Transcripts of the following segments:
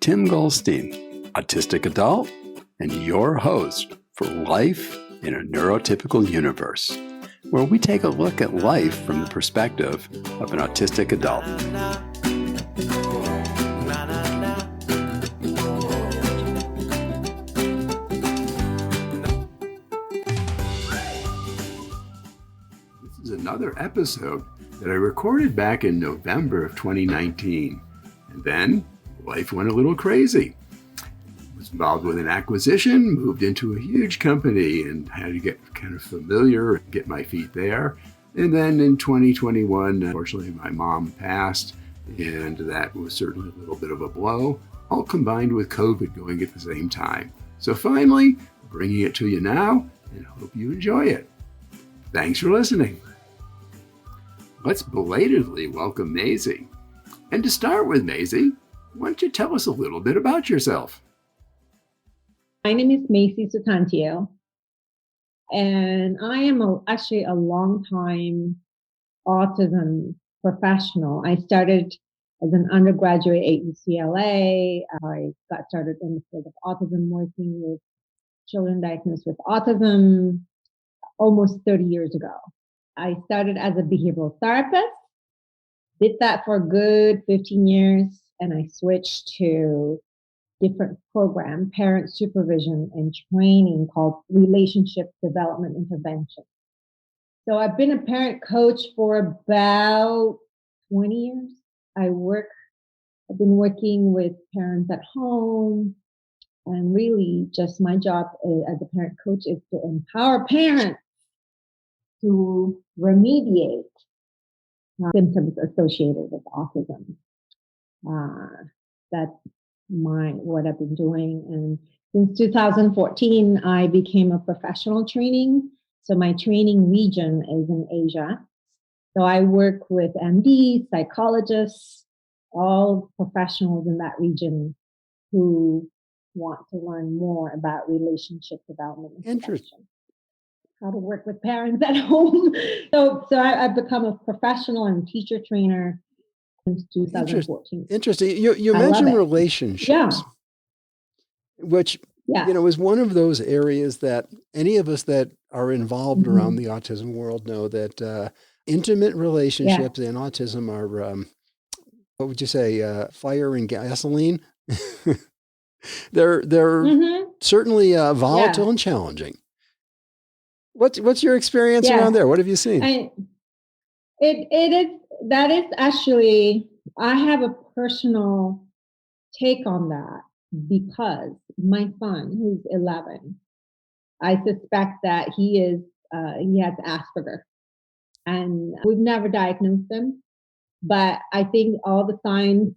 Tim Goldstein, autistic adult, and your host for Life in a Neurotypical Universe, where we take a look at life from the perspective of an autistic adult. This is another episode that I recorded back in November of 2019. And then life went a little crazy. I was involved with an acquisition, moved into a huge company, and had to get kind of familiar, get my feet there. And then in 2021, unfortunately, my mom passed, and that was certainly a little bit of a blow, all combined with COVID going at the same time. So finally, bringing it to you now, and hope you enjoy it. Thanks for listening. Let's belatedly welcome Maisie. And to start with, Maisie, why don't you tell us a little bit about yourself? My name is Maisie Soetantyo, and I am actually a long-time autism professional. I started as an undergraduate at UCLA. I got started in the field of autism, working with children diagnosed with autism almost 30 years ago. I started as a behavioral therapist, did that for a good 15 years, and I switched to different program, parent supervision and training called Relationship Development Intervention. So I've been a parent coach for about 20 years. I've been working with parents at home, and really just my job as a parent coach is to empower parents to remediate symptoms associated with autism. That's what I've been doing. And since 2014, I became a professional training. So my training region is in Asia. So I work with MDs, psychologists, all professionals in that region who want to learn more about relationship development. Interesting. How to work with parents at home. So I've become a professional and teacher trainer since 2014. Interesting. You mentioned relationships, which is one of those areas that any of us that are involved around the autism world know that intimate relationships and autism are, what would you say, fire and gasoline? They're certainly volatile and challenging. What's your experience around there? What have you seen? That is actually, I have a personal take on that because my son, who's 11, I suspect that he has Asperger, and we've never diagnosed him, but I think all the signs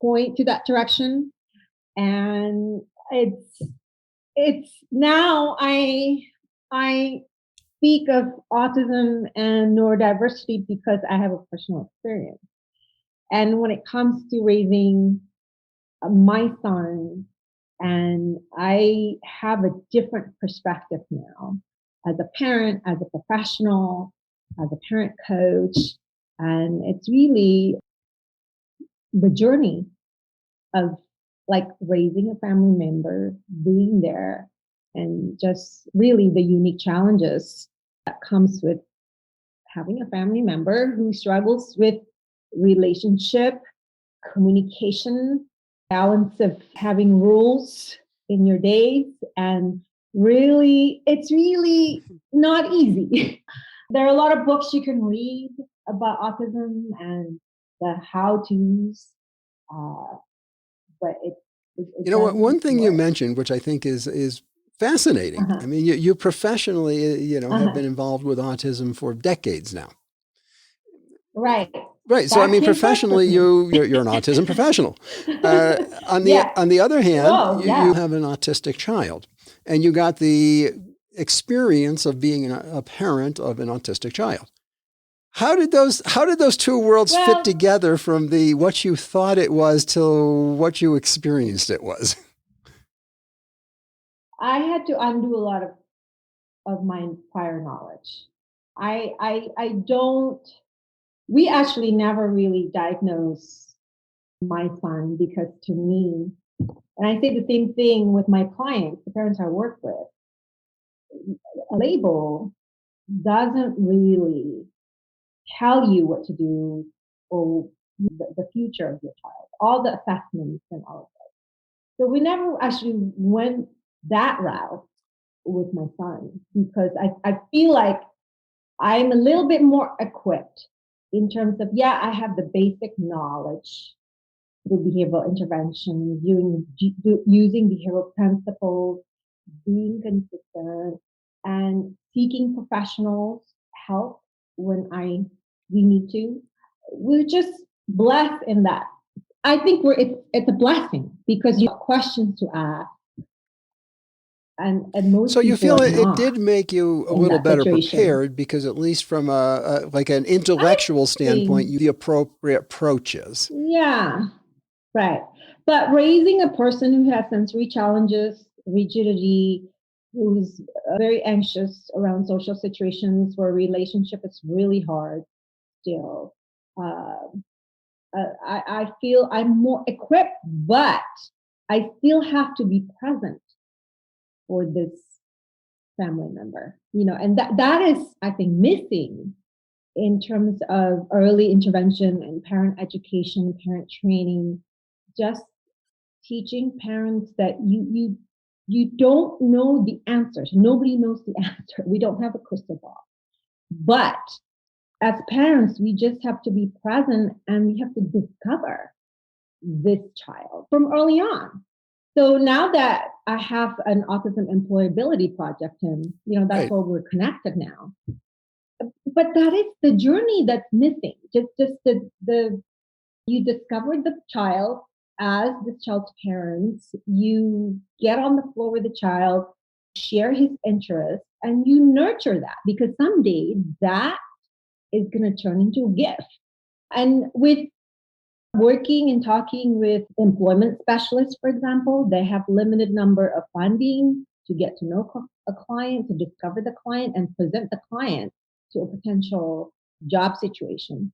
point to that direction, and it's now I speak of autism and neurodiversity because I have a personal experience. And when it comes to raising my son, and I have a different perspective now as a parent, as a professional, as a parent coach, and it's really the journey of like raising a family member, being there, and just really the unique challenges that comes with having a family member who struggles with relationship, communication, balance of having rules in your days. And really, it's really not easy. There are a lot of books you can read about autism and the how-tos, but one thing you mentioned, which I think is fascinating. I mean, you professionally, have been involved with autism for decades now. Right. So, I mean, professionally, you're an autism professional. On the other hand, you have an autistic child, and you got the experience of being a parent of an autistic child. How did those two worlds fit together from what you thought it was to what you experienced it was? I had to undo a lot of my prior knowledge. We actually never really diagnosed my son because to me, And I say the same thing with my clients, the parents I work with. A label doesn't really tell you what to do or the future of your child, all the assessments and all of that. So we never actually went that route with my son because I feel like I'm a little bit more equipped in terms of, yeah, I have the basic knowledge through behavioral intervention, using behavioral principles, being consistent, and seeking professionals help when we need to. We're just blessed in that. I think it's a blessing because you have questions to ask, and most So you people feel are it not did make you a in little that better situation. prepared because at least from like an intellectual standpoint, you the appropriate approaches. Yeah, right. But raising a person who has sensory challenges, rigidity, who's very anxious around social situations where relationship is really hard still. Uh, I feel I'm more equipped, but I still have to be present for this family member, and that is, I think, missing in terms of early intervention and parent education, parent training, just teaching parents that you don't know the answers. Nobody knows the answer. We don't have a crystal ball. But as parents, we just have to be present and we have to discover this child from early on. So now that I have an autism employability project, Tim, that's Right. where we're connected now. But that is the journey that's missing. Just the you discover the child as the child's parents. You get on the floor with the child, share his interests, and you nurture that because someday that is going to turn into a gift. And with working and talking with employment specialists, for example, they have limited number of funding to get to know a client, to discover the client and present the client to a potential job situation.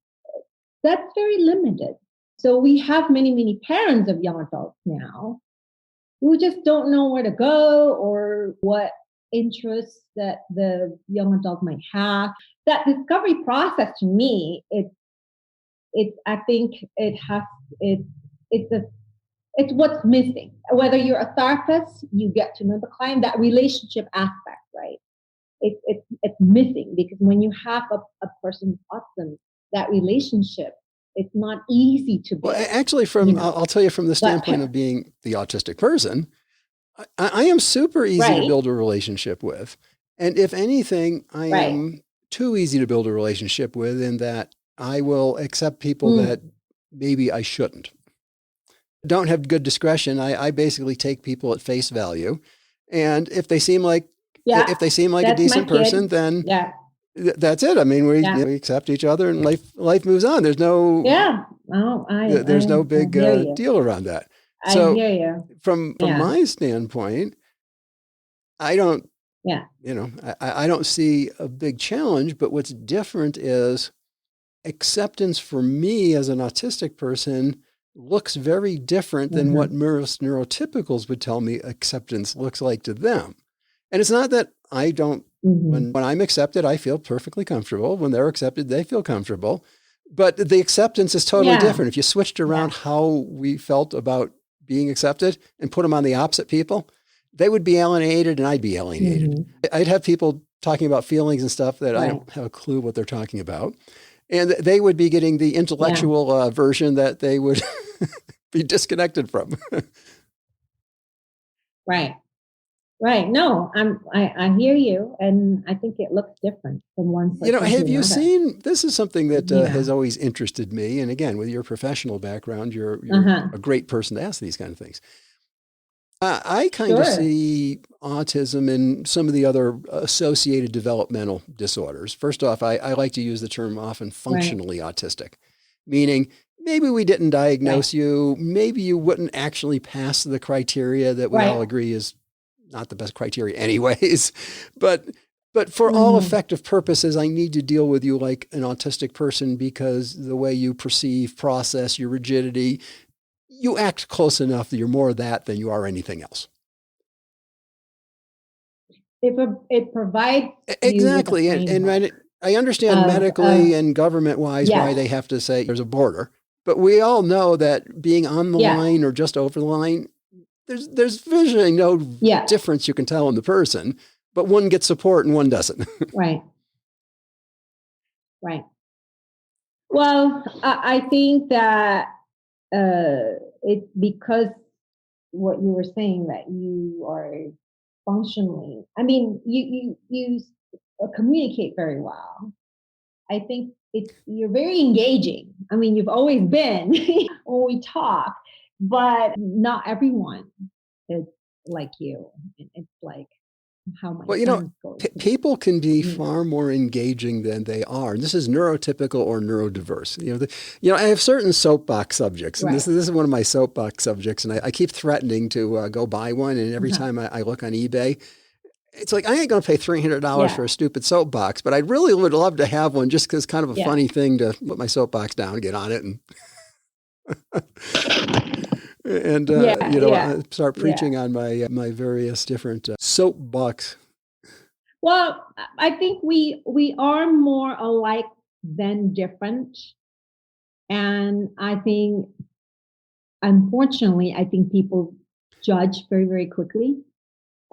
That's very limited. So we have many, many parents of young adults now who just don't know where to go or what interests that the young adult might have. That discovery process to me, I think it's a it's what's missing. Whether you're a therapist, you get to know the client, that relationship aspect, right? It's missing because when you have a person with autism, that relationship, it's not easy to Well, build. actually, I'll tell you from the standpoint of being the autistic person, I am super easy to build a relationship with. And if anything, I am too easy to build a relationship with in that I will accept people that maybe I shouldn't. Don't have good discretion. I basically take people at face value. And if they seem like a decent person, then that's it. I mean, we accept each other and life moves on. There's no there's no big deal around that. So I hear you. From my standpoint, I don't I don't see a big challenge, but what's different is acceptance for me as an autistic person looks very different than what most neurotypicals would tell me acceptance looks like to them. And it's not that I don't, when I'm accepted, I feel perfectly comfortable. When they're accepted, they feel comfortable. But the acceptance is totally different. If you switched around how we felt about being accepted and put them on the opposite people, they would be alienated and I'd be alienated. I'd have people talking about feelings and stuff that I don't have a clue what they're talking about. And they would be getting the intellectual version that they would be disconnected from. Right. No, I hear you, and I think it looks different from one person to another. Have you seen? This is something that has always interested me. And again, with your professional background, you're a great person to ask these kind of things. I kind of see autism and some of the other associated developmental disorders. First off, I like to use the term often functionally autistic, meaning maybe we didn't diagnose you, maybe you wouldn't actually pass the criteria that we all agree is not the best criteria anyways. But for all effective purposes, I need to deal with you like an autistic person because the way you perceive, process, your rigidity, you act close enough that you're more that than you are anything else. It provides exactly, and I understand medically and government-wise why they have to say there's a border, but we all know that being on the line or just over the line, there's visually no difference you can tell in the person, but one gets support and one doesn't. Right. Well, I think that it's because what you were saying, that you are functionally, I mean, you communicate very well. I think you're very engaging. I mean, you've always been when we talk, but not everyone is like you. It's like how my son goes. People can be far more engaging than they are. And this is neurotypical or neurodiverse. I have certain soapbox subjects, and this is one of my soapbox subjects, and I keep threatening to go buy one. And every time I look on eBay, it's like, I ain't going to pay $300 for a stupid soapbox, but I really would love to have one just because it's kind of a funny thing to put my soapbox down, get on it, and start preaching on my various different soapbox. Well, I think we are more alike than different. And I think, unfortunately, people judge very, very quickly.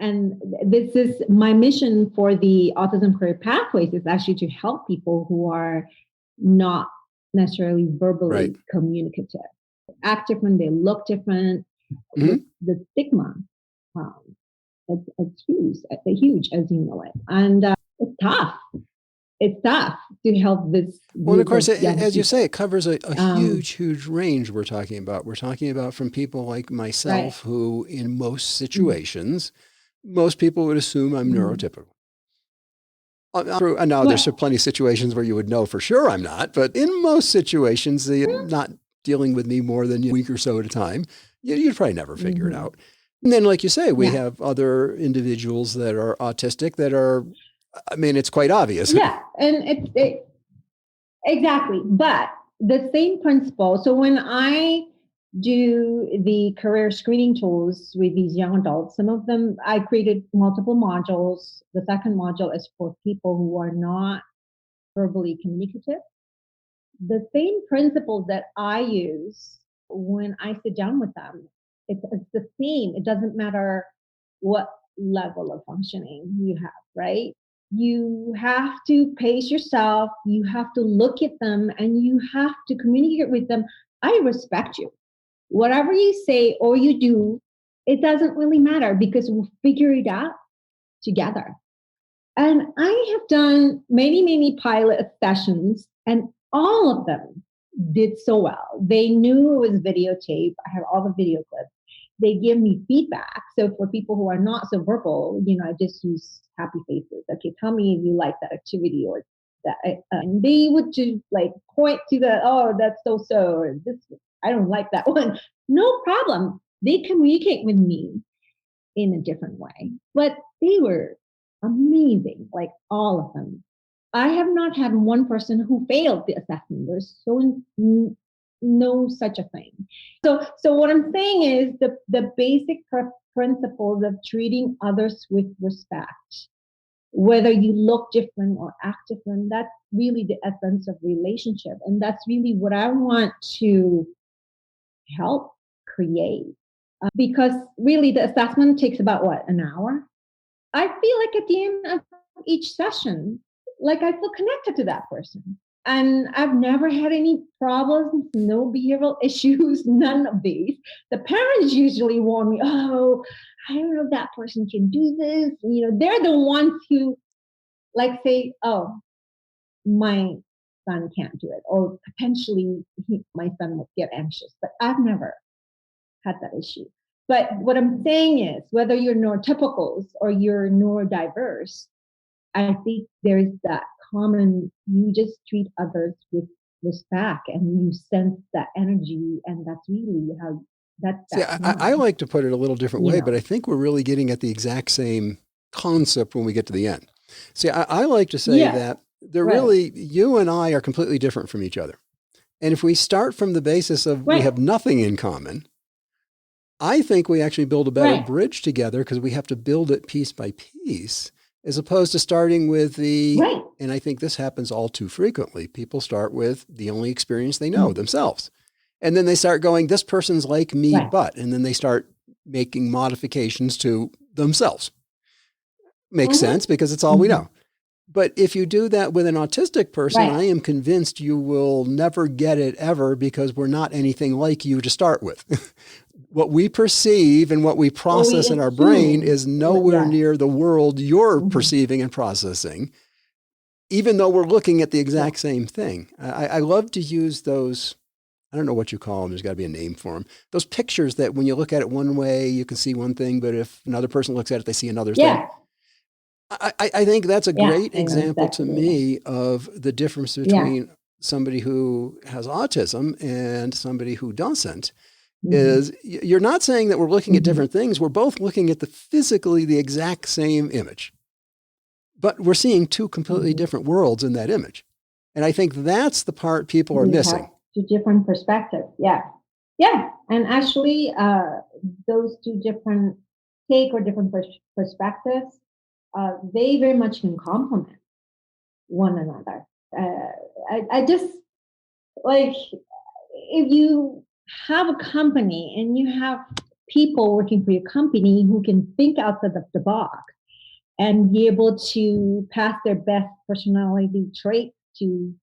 And this is my mission for the Autism Career Pathways, is actually to help people who are not necessarily verbally communicative. Act different, they look different. The stigma, it's huge, as you know it. And it's tough. It's tough to help this. Well, of course, as you say, it covers a huge range we're talking about. We're talking about from people like myself who, in most situations, most people would assume I'm neurotypical. Now, there's plenty of situations where you would know for sure I'm not, but in most situations, not dealing with me more than a week or so at a time, you'd probably never figure it out. And then, like you say, we have other individuals that are autistic that are, I mean, it's quite obvious. Yeah, and exactly. But the same principle. So when I do the career screening tools with these young adults, some of them, I created multiple modules. The second module is for people who are not verbally communicative. The same principles that I use when I sit down with them, it's the same. It doesn't matter what level of functioning you have, right? You have to pace yourself. You have to look at them, and you have to communicate with them. I respect you. Whatever you say or you do, it doesn't really matter, because we'll figure it out together. And I have done many pilot sessions, and all of them did so well. They knew it was videotape. I have all the video clips. They give me feedback. So for people who are not so verbal, I just use happy faces. Okay, tell me if you like that activity or that. And they would just point to that's so, or this, I don't like that one. No problem. They communicate with me in a different way, but they were amazing, all of them. I have not had one person who failed the assessment. There's no such a thing. So what I'm saying is the basic principles of treating others with respect, whether you look different or act different, that's really the essence of relationship. And that's really what I want to help create. Because really the assessment takes about an hour? I feel like at the end of each session, I feel connected to that person. And I've never had any problems, no behavioral issues, none of these. The parents usually warn me, I don't know if that person can do this. They're the ones who say, my son can't do it, or potentially my son will get anxious. But I've never had that issue. But what I'm saying is, whether you're neurotypicals or you're neurodiverse, I think there's that common, you just treat others with respect and you sense that energy, and that's really how I like to put it a little different way, but I think we're really getting at the exact same concept when we get to the end. See, I like to say that they're really, you and I are completely different from each other. And if we start from the basis of we have nothing in common, I think we actually build a better Right. bridge together because we have to build it piece by piece, as opposed to starting with Right. and I think this happens all too frequently. People start with the only experience they know, themselves. And then they start going, this person's like me, Right. but, and then they start making modifications to themselves. Makes sense because it's all we know. But if you do that with an autistic person, Right. I am convinced you will never get it ever because we're not anything like you to start with. What we perceive and what we process in our brain is nowhere near the world you're perceiving and processing, even though we're looking at the exact same thing. I love to use those, I don't know what you call them, there's got to be a name for them. Those pictures that when you look at it one way, you can see one thing, but if another person looks at it, they see another thing. I think that's a great example to me of the difference between somebody who has autism and somebody who doesn't. Is you're not saying that we're looking at different things. We're both looking at physically the exact same image, but we're seeing two completely different worlds in that image. And I think that's the part people are missing. Two different perspectives. Yeah. Yeah. And actually, those two different take or different perspectives, they very much can complement one another. I just like, if you have a company and you have people working for your company who can think outside of the box and be able to pass their best personality traits to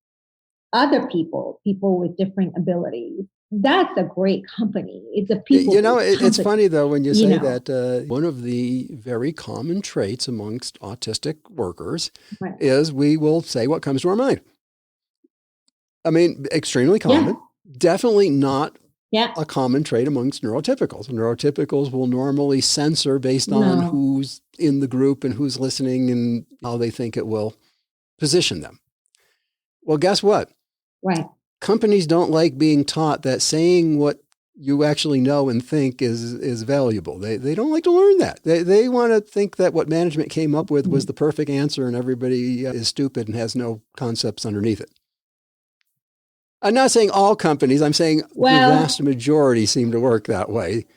other people with different abilities, that's a great company. It's a people. It's funny though when you say that one of the very common traits amongst autistic workers is we will say what comes to our mind. I mean, extremely common. Definitely not a common trait amongst neurotypicals. Neurotypicals will normally censor based on who's in the group and who's listening and how they think it will position them. Well, guess what? Right. Companies don't like being taught that saying what you actually know and think is valuable. They don't like to learn that. They want to think that what management came up with was the perfect answer and everybody is stupid and has no concepts underneath it. I'm not saying all companies. I'm saying the vast majority seem to work that way.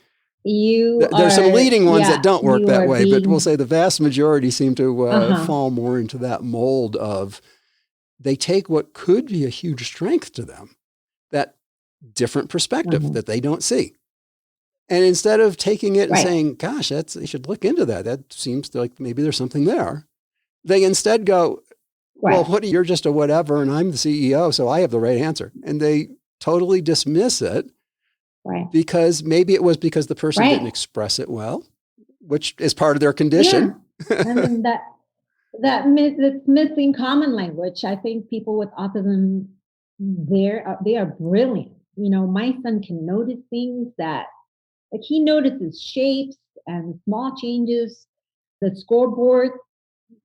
There's some leading ones that don't work that way, but we'll say the vast majority seem to fall more into that mold of they take what could be a huge strength to them, that different perspective that they don't see. And instead of taking it and saying, gosh, they should look into that. That seems like maybe there's something there. They instead go, well, you're just a whatever, and I'm the CEO, so I have the right answer. And they totally dismiss it because maybe it was because the person didn't express it well, which is part of their condition. Yeah. And that's missing common language. I think people with autism, they are brilliant. My son can notice things that, like, he notices shapes and small changes. The scoreboard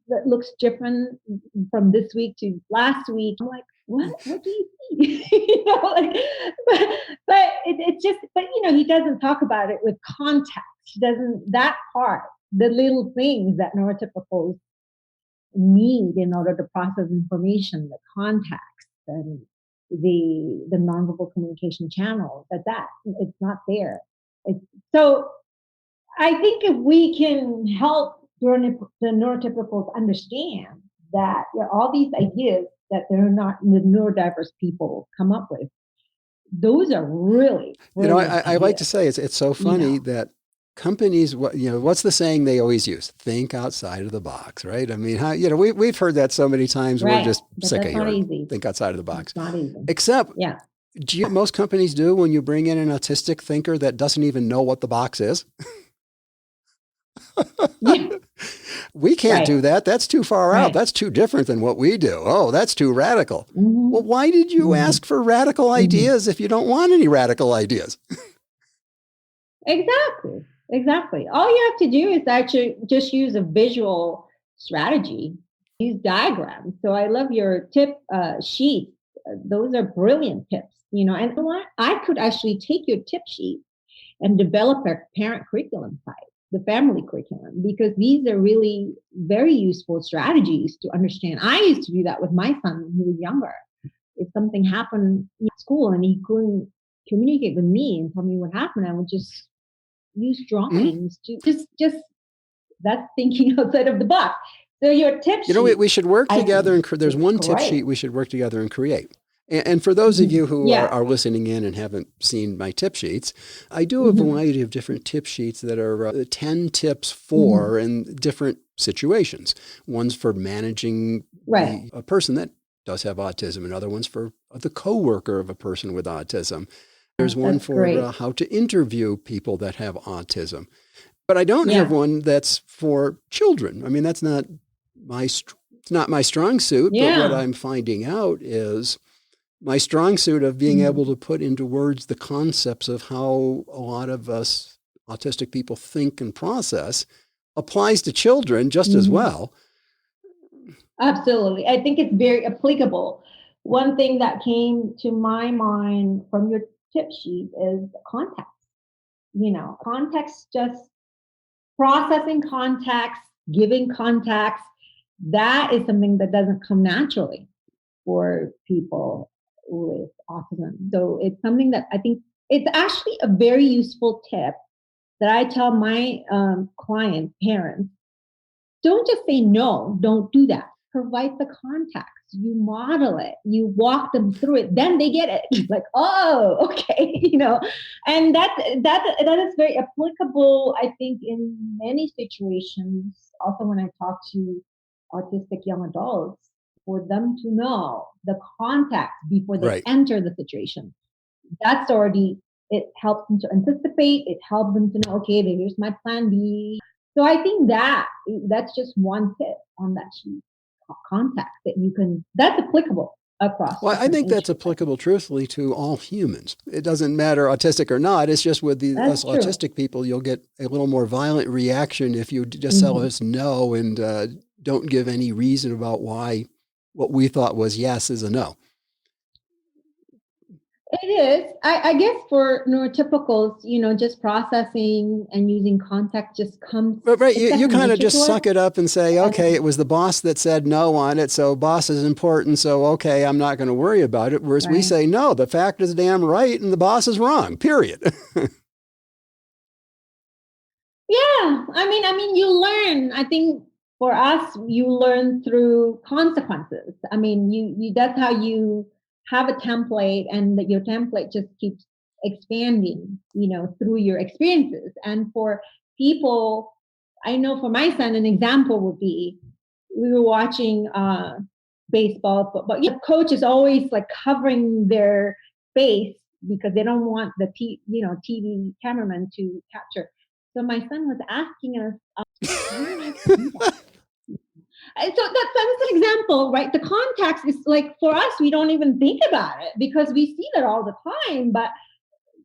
that looks different from this week to last week. I'm like, what do you see? But he doesn't talk about it with context. He doesn't, that part, the little things that neurotypicals need in order to process information, the context and the nonverbal communication channel, that it's not there. So I think if we can help the neurotypicals understand that all these ideas that they're not the neurodiverse people come up with, those are really I like to say it's so funny that companies, what's the saying they always use? Think outside of the box, right? I mean, we've heard that so many times. We're just sick of hearing. Think outside of the box. It's not easy. Except, most companies do when you bring in an autistic thinker that doesn't even know what the box is. We can't do that. That's too far out. That's too different than what we do. Oh, that's too radical. Well, why did you ask for radical ideas if you don't want any radical ideas? Exactly. All you have to do is actually just use a visual strategy, use diagrams. So I love your tip sheets. Those are brilliant tips, and I could actually take your tip sheet and develop a parent curriculum site, the family curriculum, because these are really very useful strategies to understand. I used to do that with my son when he was younger. If something happened in school and he couldn't communicate with me and tell me what happened, I would just use drawings to just that's thinking outside of the box. So your tip sheet. We should work together. And there's one tip sheet we should work together and create. And for those of you who are listening in and haven't seen my tip sheets, I do a variety of different tip sheets that are 10 tips for in different situations. One's for managing a person that does have autism, and other one's for the coworker of a person with autism. There's one for how to interview people that have autism. But I don't have one that's for children. I mean, that's not it's not my strong suit, but what I'm finding out is my strong suit of being able to put into words the concepts of how a lot of us autistic people think and process applies to children just as well. Absolutely. I think it's very applicable. One thing that came to my mind from your tip sheet is context. Context, just processing context, giving context. That is something that doesn't come naturally for people with autism. So it's something that I think it's actually a very useful tip that I tell my clients, parents, don't just say no, don't do that. Provide the context. You model it. You walk them through it. Then they get it. Like, oh, okay, and that is very applicable, I think, in many situations. Also, when I talk to autistic young adults, for them to know the context before they enter the situation. That's already, it helps them to anticipate. It helps them to know, okay, here's my plan B. So I think that's just one tip on that sheet. Context that's applicable across. Well, I think that's applicable, truthfully, to all humans. It doesn't matter autistic or not. It's just with us autistic people, you'll get a little more violent reaction if you just tell us no and don't give any reason about why what we thought was yes is a no. It is. I guess for neurotypicals, just processing and using context just comes. But you kind of just suck it up and say, okay, it was the boss that said no on it, so boss is important, so okay, I'm not going to worry about it. Whereas we say, no, the fact is damn right and the boss is wrong, period. Yeah. I mean, you learn. I think for us, you learn through consequences. I mean, that's how you have a template, and that your template just keeps expanding, through your experiences. And for people, I know for my son, an example would be, we were watching baseball, but the coach is always like covering their face because they don't want the TV cameraman to capture. So my son was asking us, and so that's an example, right? The context is like, for us, we don't even think about it because we see that all the time. But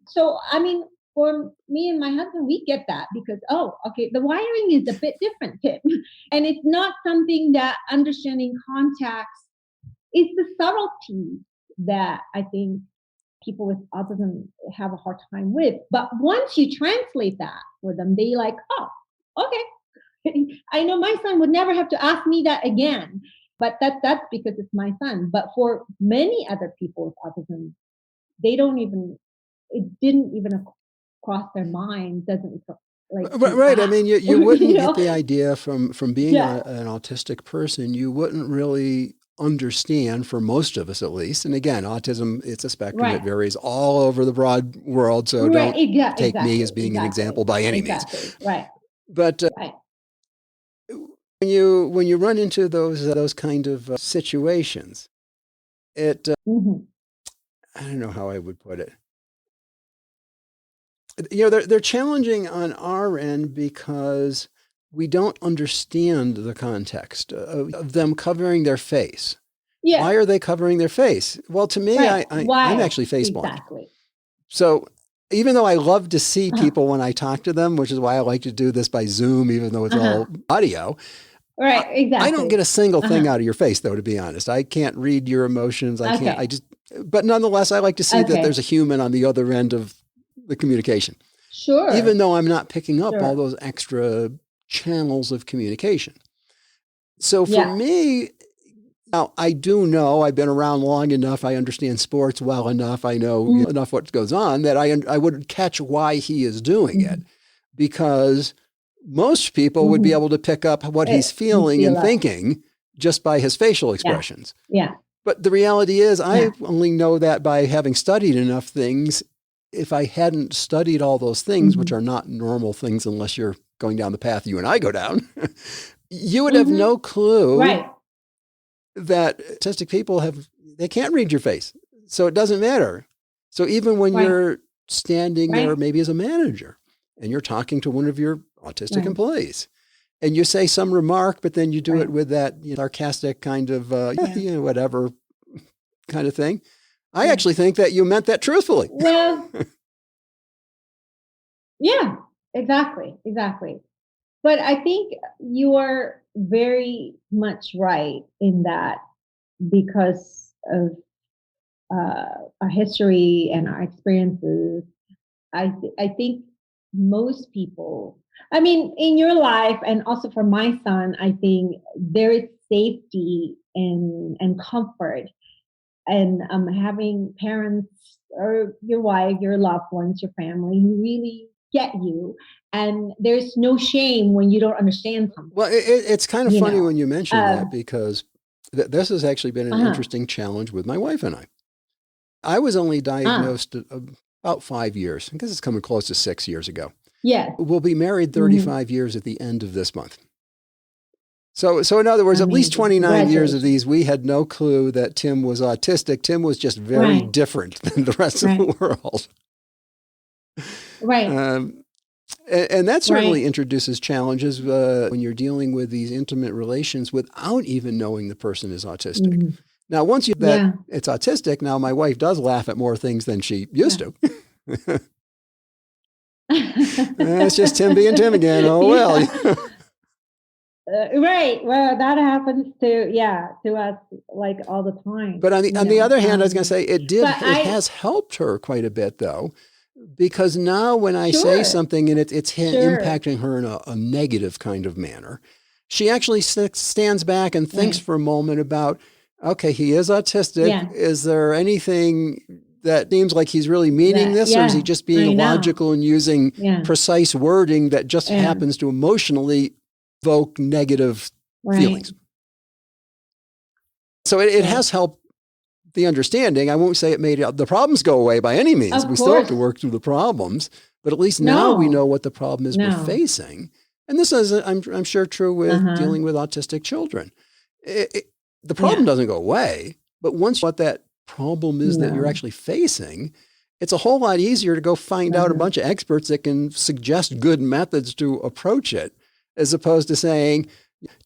so, I mean, for me and my husband, we get that because, the wiring is a bit different, Tim. And it's not something that understanding context is the subtlety that I think people with autism have a hard time with. But once you translate that for them, they like, oh, okay. I know my son would never have to ask me that again, but that's because it's my son. But for many other people with autism, it didn't even cross their mind, doesn't like. Right. I mean, you wouldn't get the idea from being an autistic person. You wouldn't really understand, for most of us at least. And again, autism, it's a spectrum. It varies all over the broad world. So don't take me as being an example by any means. Right. But when you run into those kind of situations, it I don't know how I would put it. They're challenging on our end because we don't understand the context of them covering their face. Yeah. Why are they covering their face? Well, to me, I'm actually face blind. Exactly. So even though I love to see people when I talk to them, which is why I like to do this by Zoom, even though it's all audio. Right, exactly. I don't get a single thing out of your face, though, to be honest. I can't read your emotions. But nonetheless, I like to see that there's a human on the other end of the communication. Sure. Even though I'm not picking up all those extra channels of communication. So for me, now I do know, I've been around long enough, I understand sports well enough, I know enough what goes on that I would catch why he is doing it. because most people would be able to pick up what he's feeling and thinking just by his facial expressions. Yeah. But the reality is, I only know that by having studied enough things. If I hadn't studied all those things, which are not normal things unless you're going down the path you and I go down, you would have no clue that autistic people they can't read your face. So it doesn't matter. So even when you're standing there, maybe as a manager, and you're talking to one of your autistic employees, and you say some remark, but then you do it with that sarcastic kind of, whatever kind of thing. I actually think that you meant that truthfully. Well, yeah, exactly. But I think you are very much right in that, because of our history and our experiences. I think most people, I mean, in your life and also for my son, I think there is safety and comfort and having parents or your wife, your loved ones, your family who really get you. And there's no shame when you don't understand something. Well, it's kind of funny when you mention that, because this has actually been an interesting challenge with my wife and I. I was only diagnosed about 5 years, because it's coming close to 6 years ago. Yeah. We'll be married 35 years at the end of this month. So in other words, at least 29 years of these, we had no clue that Tim was autistic. Tim was just very different than the rest of the world. Right. And that certainly introduces challenges when you're dealing with these intimate relations without even knowing the person is autistic. Now, once it's autistic, now my wife does laugh at more things than she used to. It's just Tim being Tim again. Oh, well. Right. Well, that happens to us like all the time. But on the other hand, I was going to say it has helped her quite a bit, though, because now when I say something and it's impacting her in a negative kind of manner, she actually stands back and thinks for a moment about, okay, he is autistic. Yeah. Is there anything that seems like he's really meaning this, or is he just being logical and using precise wording that just happens to emotionally evoke negative feelings? So it has helped the understanding. I won't say it made the problems go away by any means. We still have to work through the problems, but at least now we know what the problem is we're facing. And this is, I'm sure, true with dealing with autistic children. The problem doesn't go away, but once what that problem is that you're actually facing, it's a whole lot easier to go find out a bunch of experts that can suggest good methods to approach it, as opposed to saying,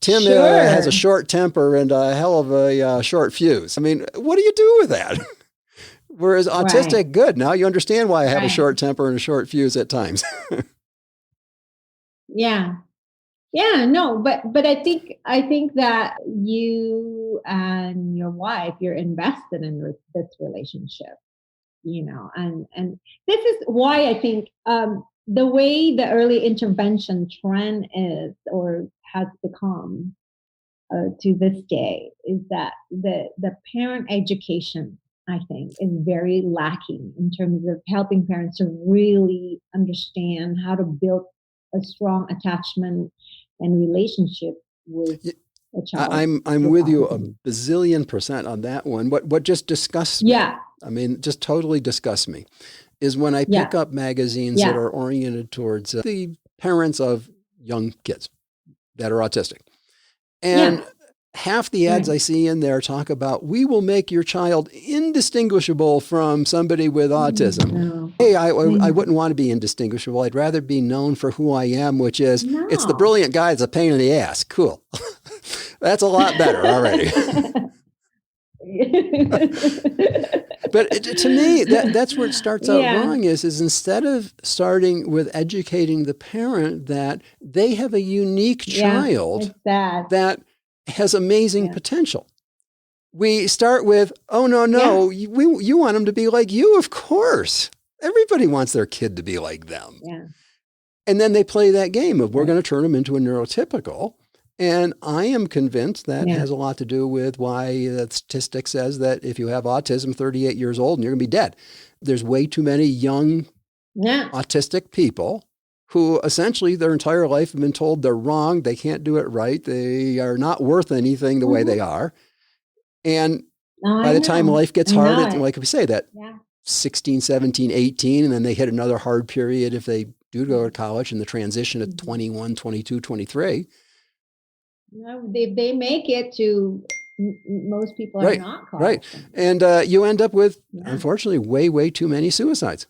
Tim has a short temper and a hell of a short fuse. I mean, what do you do with that? Whereas autistic, good. Now you understand why I have a short temper and a short fuse at times. But I think that you and your wife, you're invested in this relationship, and this is why I think the way the early intervention trend is or has become to this day is that the parent education, I think, is very lacking in terms of helping parents to really understand how to build a strong attachment and relationship with a child. I'm with you a bazillion % on that one. What just disgusts me, I mean, just totally disgusts me, is when I pick up magazines that are oriented towards the parents of young kids that are autistic. And half the ads I see in there talk about, we will make your child indistinguishable from somebody with autism. No. Hey, I wouldn't want to be indistinguishable. I'd rather be known for who I am, which is, it's the brilliant guy that's a pain in the ass. Cool. That's a lot better already. But to me, that's where it starts out wrong is instead of starting with educating the parent that they have a unique child that has amazing potential. We start with, oh, no, you want them to be like you, of course. Everybody wants their kid to be like them. Yeah. And then they play that game of we're going to turn them into a neurotypical. And I am convinced that has a lot to do with why the statistic says that if you have autism, 38 years old, and you're going to be dead. There's way too many young autistic people who essentially their entire life have been told they're wrong, they can't do it right, they are not worth anything the way they are. And by the time life gets hard, like we say, that 16, 17, 18, and then they hit another hard period if they do go to college, and the transition at 21, 22, 23. They make it to, most people are not college. Right. And you end up with, unfortunately, way, way too many suicides.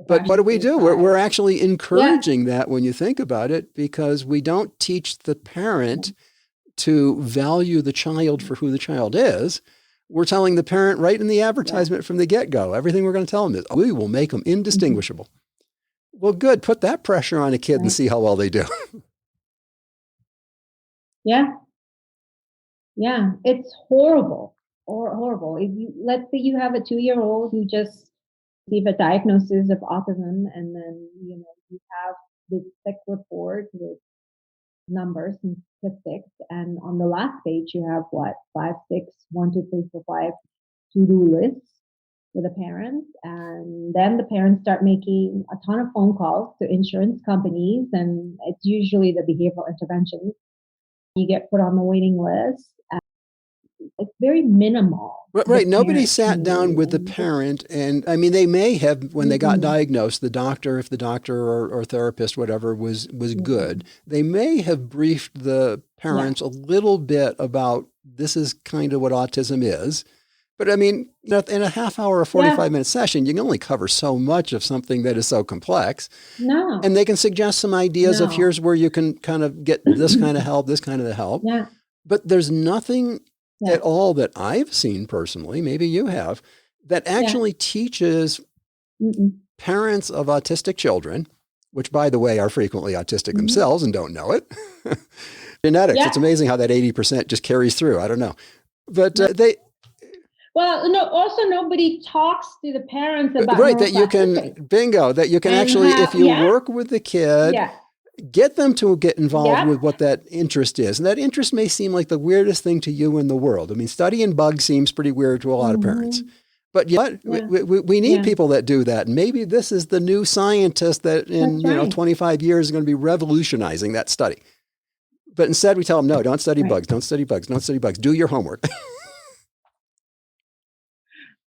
But what do? We're actually encouraging that when you think about it, because we don't teach the parent to value the child for who the child is. We're telling the parent right in the advertisement from the get-go, everything we're going to tell them is, we will make them indistinguishable. Well, good. Put that pressure on a kid and see how well they do. Yeah. It's horrible. Horrible. Let's say you have a 2-year-old who just received a diagnosis of autism, and then, you have this sick report with numbers and statistics, and on the last page you have 5, 6, 1, 2, 3, 4, 5 to-do lists for the parents, and then the parents start making a ton of phone calls to insurance companies, and it's usually the behavioral interventions. You get put on the waiting list. It's very minimal. Right. Nobody sat down with the parent, and I mean, they may have, when they got diagnosed, the doctor, if the doctor or therapist, whatever, was good, they may have briefed the parents a little bit about, this is kind of what autism is. But I mean, in a half hour or 45-minute session, you can only cover so much of something that is so complex. No. And they can suggest some ideas of, here's where you can kind of get this kind of help, this kind of help. Yeah. But there's nothing at all that I've seen personally, maybe you have, that actually teaches parents of autistic children, which, by the way, are frequently autistic themselves and don't know it. Genetics. It's amazing how that 80% just carries through. I don't know. But well, no, also nobody talks to the parents about that you can, that you can actually, if you work with the kid, get them to get involved with what that interest is. And that interest may seem like the weirdest thing to you in the world. I mean, studying bugs seems pretty weird to a lot of parents. But we need people that do that. And maybe this is the new scientist that in 25 years is going to be revolutionizing that study. But instead we tell them, no, don't study bugs, don't study bugs, don't study bugs. Do your homework.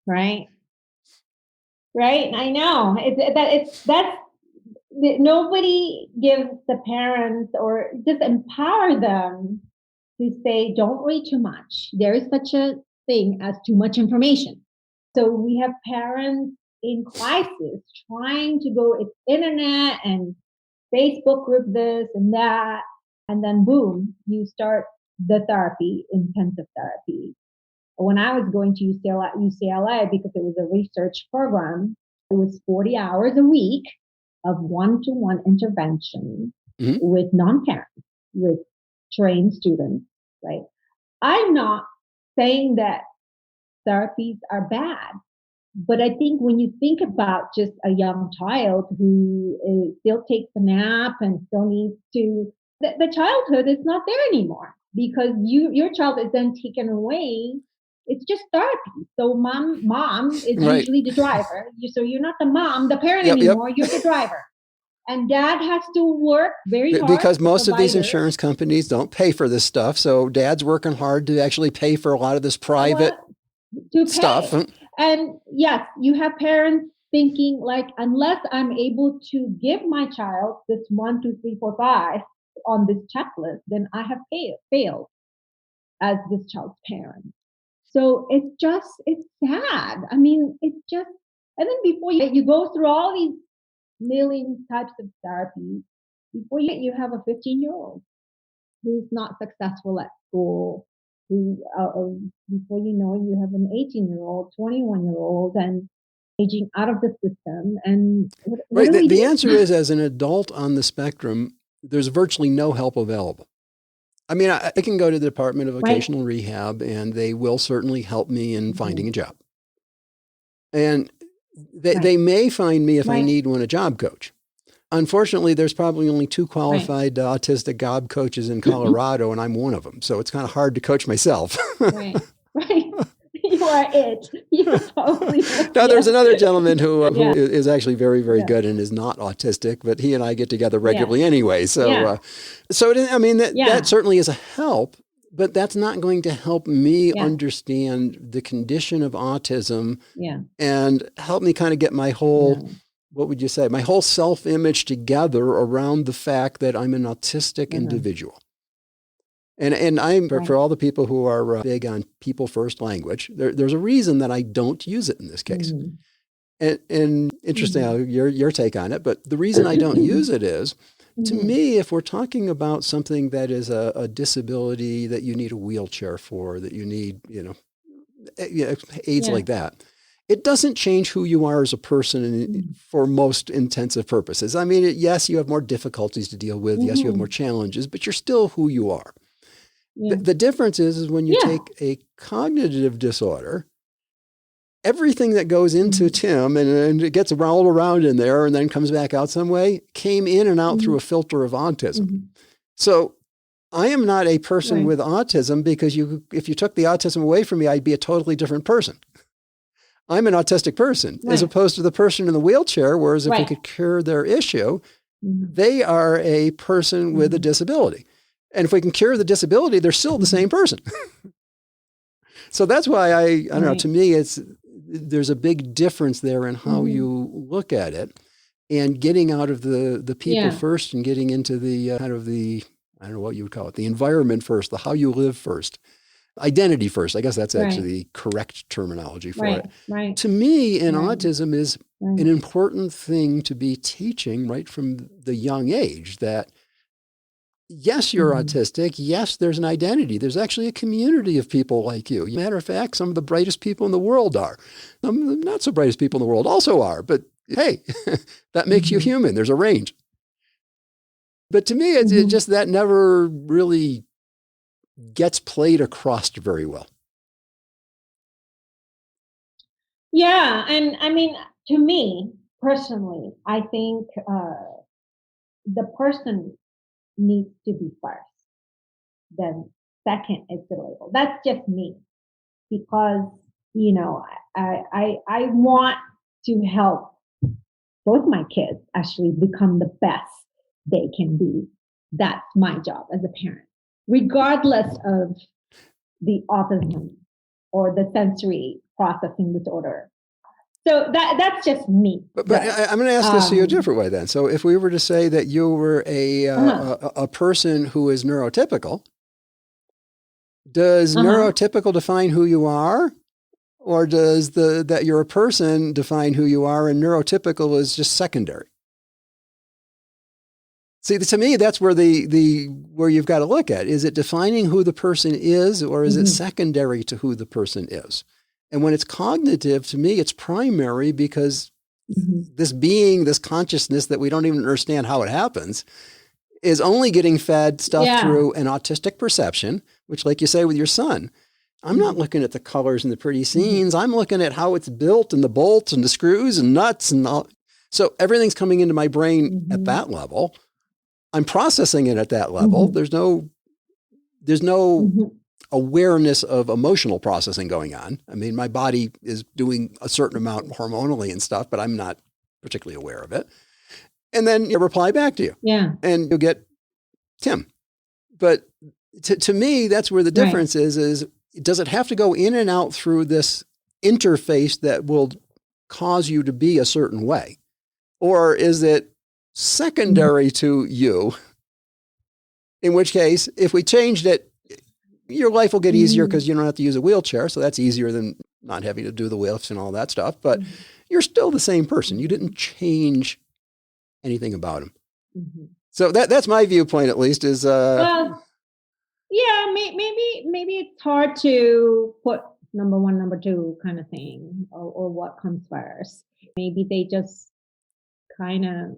Right. I know. Nobody gives the parents, or just empower them to say, don't read too much. There is such a thing as too much information. So we have parents in crisis trying to go it's internet and Facebook group this and that, and then boom, you start the therapy, intensive therapy. When I was going to UCLA, because it was a research program, it was 40 hours a week of one-to-one intervention with non-parents, with trained students, right? I'm not saying that therapies are bad, but I think when you think about just a young child who still takes a nap and still needs to, the childhood is not there anymore, because your child is then taken away. It's just therapy. So mom is usually the driver. So you're not the mom, the parent anymore. You're the driver. And dad has to work very hard. Because most of these insurance companies don't pay for this stuff. So dad's working hard to actually pay for a lot of this private stuff. And yes, you have parents thinking like, unless I'm able to give my child this 1, 2, 3, 4, 5 on this checklist, then I have failed as this child's parent. So it's sad. I mean, and then before you go through all these million types of therapy, before you have a 15-year-old who's not successful at school, before you know it, you have an 18-year-old, 21-year-old, and aging out of the system. And the answer is, as an adult on the spectrum, there's virtually no help available. I mean, I can go to the Department of Vocational Rehab, and they will certainly help me in finding a job. And they may find me, if I need one, a job coach. Unfortunately, there's probably only 2 qualified autistic job coaches in Colorado, and I'm one of them. So it's kind of hard to coach myself. Right. You are it. You're totally. Now, there's another gentleman who Yeah. is actually very, very Yeah. good and is not autistic, but he and I get together Yeah. regularly anyway. So, Yeah. I mean, that Yeah. certainly is a help, but that's not going to help me Yeah. understand the condition of autism Yeah. and help me kind of get my whole, No. what would you say, my whole self-image together around the fact that I'm an autistic Uh-huh. individual. And I'm, Right. for all the people who are big on people first language, there's a reason that I don't use it in this case. Mhm. And interesting how your take on it, but the reason I don't use it is, to Mhm. me, if we're talking about something that is a disability that you need a wheelchair for, that you need, aids Yeah. like that, it doesn't change who you are as a person Mhm. for most intensive purposes. I mean, yes, you have more difficulties to deal with. Yes, you have Mhm. more challenges, but you're still who you are. Yeah. The difference is when you Yeah. take a cognitive disorder, everything that goes into Mhm. Tim and it gets rolled around in there and then comes back out some way, came in and out through Mhm. a filter of autism. Mhm. So I am not a person Right. with autism because if you took the autism away from me, I'd be a totally different person. I'm an autistic person as Right. opposed to the person in the wheelchair, whereas if we Right. could cure their issue, Mhm. they are a person with a Mhm. disability. And if we can cure the disability, they're still the same person. So that's why I don't know, Right. to me, there's a big difference there in how Mhm. you look at it and getting out of the people Yeah. first and getting into the kind of the, I don't know what you would call it, the environment first, the how you live first, identity first. I guess that's actually Right. the correct terminology for Right. it. Right. To me, in Right. autism is Right. an important thing to be teaching right from the young age that yes, you're Mhm. autistic. Yes, there's an identity. There's actually a community of people like you. Matter of fact, some of the brightest people in the world are. Some of the not so brightest people in the world also are. But hey, that makes you Mhm. human. There's a range. But to me, it's Mhm. just that never really gets played across very well. Yeah, and I mean, to me personally, I think the person needs to be first. Then second is the label. That's just me because I want to help both my kids actually become the best they can be. That's my job as a parent, regardless of the autism or the sensory processing disorder. So that's just me. But I'm going to ask this to you a Um, different way then. So if we were to say that you were uh-huh, a person who is neurotypical, does uh-huh. neurotypical define who you are? Or does that you're a person define who you are and neurotypical is just secondary? See, to me, that's where where you've got to look at. Is it defining who the person is or is it Mhm, secondary to who the person is? And when it's cognitive, to me, it's primary because mhm. this being, this consciousness that we don't even understand how it happens, is only getting fed stuff Yeah. through an autistic perception, which, like you say with your son, I'm not Mhm, looking at the colors and the pretty mhm, scenes. I'm looking at how it's built and the bolts and the screws and nuts and all. So everything's coming into my brain at mhm, that level. I'm processing it at that level. mhm, There's no mhm. awareness of emotional processing going on. I mean, my body is doing a certain amount hormonally and stuff, but I'm not particularly aware of it. And then you reply back to you Yeah. and you'll get Tim. But to me, that's where the Right. difference is does it have to go in and out through this interface that will cause you to be a certain way? Or is it Mhm, secondary to you? In which case, if we changed it, your life will get easier mhm, because you don't have to use a wheelchair. So that's easier than not having to do the lifts and all that stuff. But mhm, you're still the same person. You mhm, didn't change anything about him. mhm. So that's my viewpoint, at least, is Well, yeah, maybe it's hard to put number one, number two kind of thing, or what comes first. Maybe they just kind of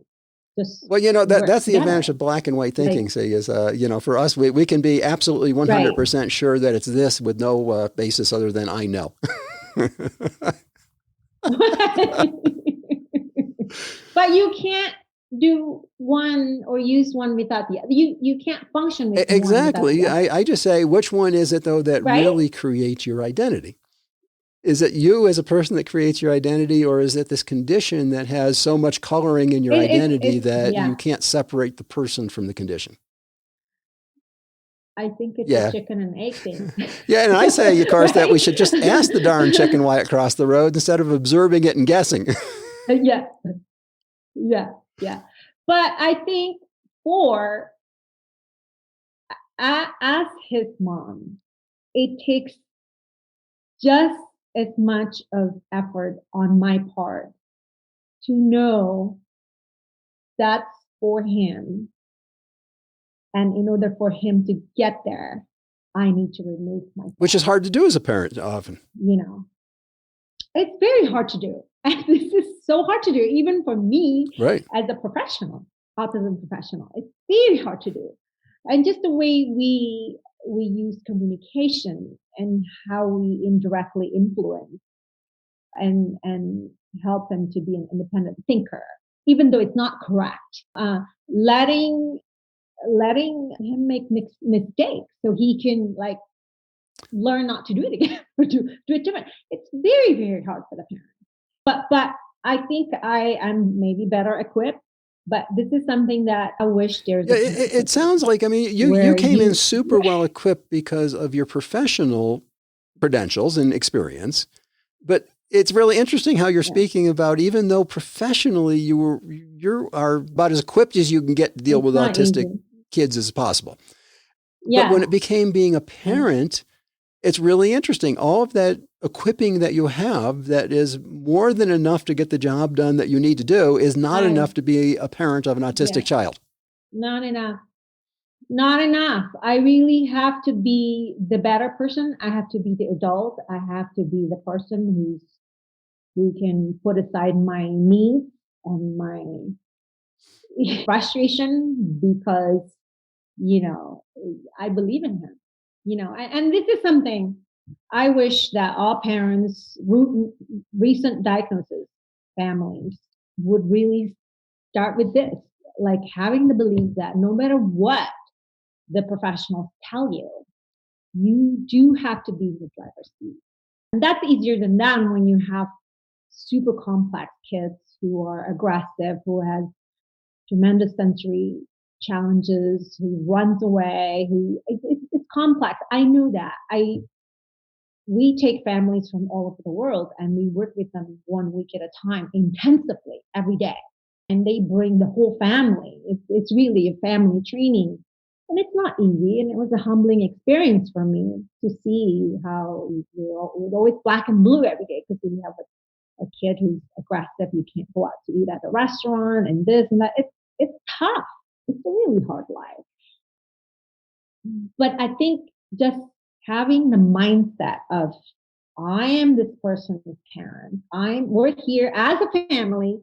just well, work that's the advantage together. of black and white Like, thinking. See, is for us, we can be absolutely right. 100% sure that it's this with no basis other than I know. But you can't do one or use one without the other. You can't function with one without the Exactly. other, I just say, which one is it though that right? really creates your identity? Is it you as a person that creates your identity, or is it this condition that has so much coloring in your identity that you can't separate the person from the condition? I think it's a chicken and egg thing. Yeah, and I say, of course, that we should just ask the darn chicken why it crossed the road instead of observing it and guessing. Yeah. But I think as his mom, it takes just as much of effort on my part to know that's for him. And in order for him to get there, I need to remove myself. Which is hard to do as a parent often. It's very hard to do. And this is so hard to do, even for me as a professional, autism professional. It's very hard to do. And just the way we use communication and how we indirectly influence and help them to be an independent thinker, even though it's not correct. Letting him make mistakes so he can learn not to do it again or do it different. It's very, very hard for the parent. But I think I am maybe better equipped. But this is something that I wish there's. It sounds like, you came in super well equipped because of your professional credentials and experience. But it's really interesting how you're speaking about, even though professionally you are about as equipped as you can get to deal with autistic kids as possible. Yeah. But when it became being a parent, it's really interesting. All of that equipping that you have that is more than enough to get the job done that you need to do is not enough to be a parent of an autistic child. Not enough. Not enough. I really have to be the better person. I have to be the adult. I have to be the person who can put aside my needs and my frustration because, I believe in him, and this is something I wish that all parents, recent diagnosis families would really start with this, like having the belief that no matter what the professionals tell you, you do have to be in the driver's seat. And that's easier than done when you have super complex kids who are aggressive, who has tremendous sensory challenges, who runs away, it's complex. I know that. We take families from all over the world and we work with them 1 week at a time intensively every day. And they bring the whole family. It's really a family training. And it's not easy. And it was a humbling experience for me to see how we're always black and blue every day because we have a kid who's aggressive. You can't go out to eat at a restaurant and this and that. It's tough. It's a really hard life. But I think just having the mindset of, I am this person's parent. We're here as a family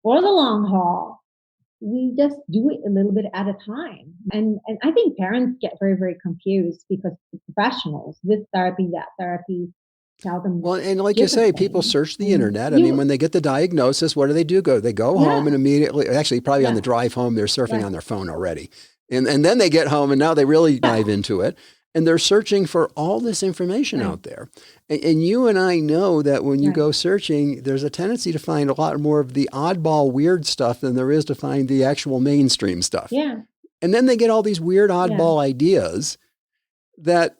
for the long haul. We just do it a little bit at a time. And I think parents get very, very confused because the professionals, this therapy, that therapy, tell them. Well, and like you say, people search the internet. When they get the diagnosis, what do? They go home and immediately, actually probably on the drive home, they're surfing on their phone already. And then they get home and now they really dive into it. And they're searching for all this information out there. And you and I know that when you go searching, there's a tendency to find a lot more of the oddball weird stuff than there is to find the actual mainstream stuff. Yeah. And then they get all these weird oddball ideas that